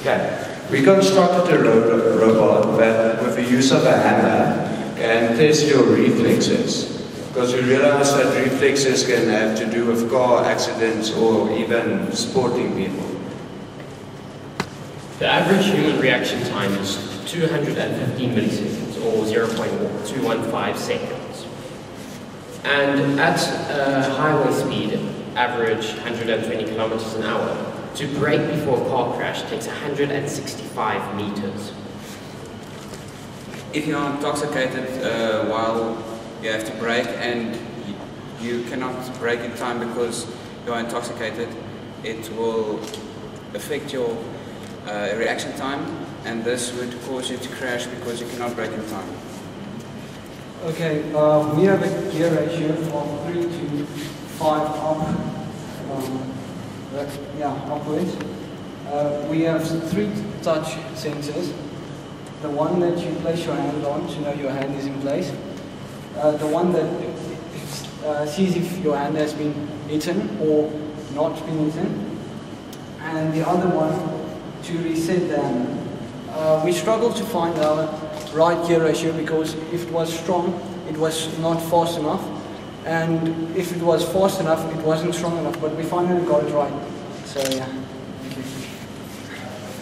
Okay, we constructed a robot that, with the use of a hammer, can test your reflexes. Because we realize that reflexes can have to do with car accidents or even sporting people. The average human reaction time is 215 milliseconds, or 0.215 seconds. And at highway speed, average 120 kilometers an hour, to brake before a car crash takes 165 meters. If you are intoxicated while you have to brake and you cannot brake in time because you are intoxicated, it will affect your reaction time, and this would cause you to crash because you cannot brake in time. Okay, we have a gear ratio of 3 to 5 upwards. We have 3 touch sensors. The one that you place your hand on to know your hand is in place. The one that sees if your hand has been eaten or not been eaten. And the other one to reset the hammer. We struggled to find our right gear ratio because if it was strong, it was not fast enough. And if it was fast enough, it wasn't strong enough. But we finally got it right. So yeah, thank you.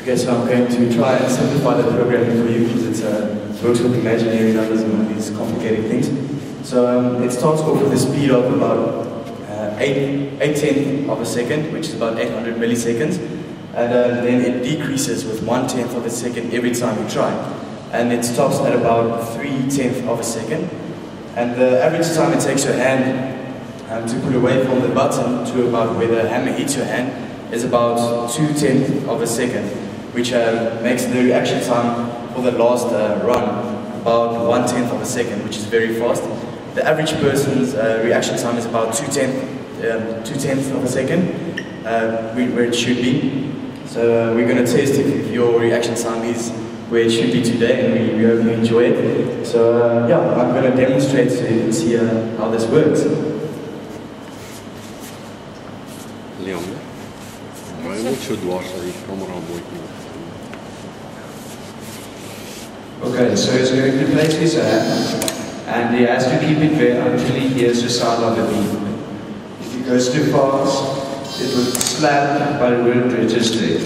Okay, so I'm going to try and simplify the programming for you because it works with imaginary numbers and all these complicated things. So it starts off with a speed of about 8/10 of a second, which is about 800 milliseconds. And then it decreases with 1/10 of a second every time you try. And it stops at about 3/10 of a second. And the average time it takes your hand to put away from the button to about where the hammer hits your hand is about 2/10 of a second, which makes the reaction time for the last run about 1/10 of a second, which is very fast. The average person's reaction time is about 2/10 of a second, where it should be. So we're going to test if your reaction time is where it should be today, and we hope you enjoy it. So yeah, I'm going to demonstrate so you can see how this works. Leon, maar je moet zo dwars dat die camera mooi knalt. Okay, so he's going to place his hand, and he has to keep it there until he hears the sound of the beep. If he goes too fast, it will slap, but it won't register it.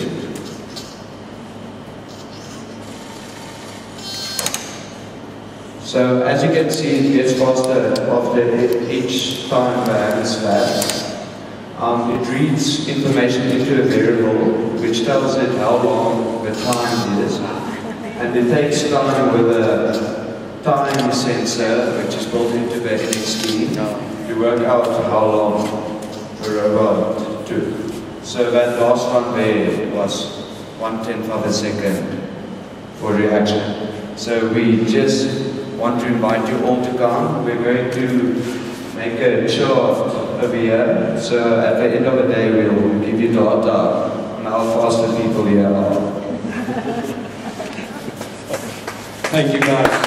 So as you can see, it gets faster after each time the hand slaps. It reads information into a variable which tells it how long the time is, and it takes time with a time sensor which is built into the NXT to work out how long the robot took. So that last one there was 1/10 of a second for reaction. So we just want to invite you all to come. We're going to make a chart over here. So at the end of the day, we'll give you data on how fast the people here are. Thank you guys.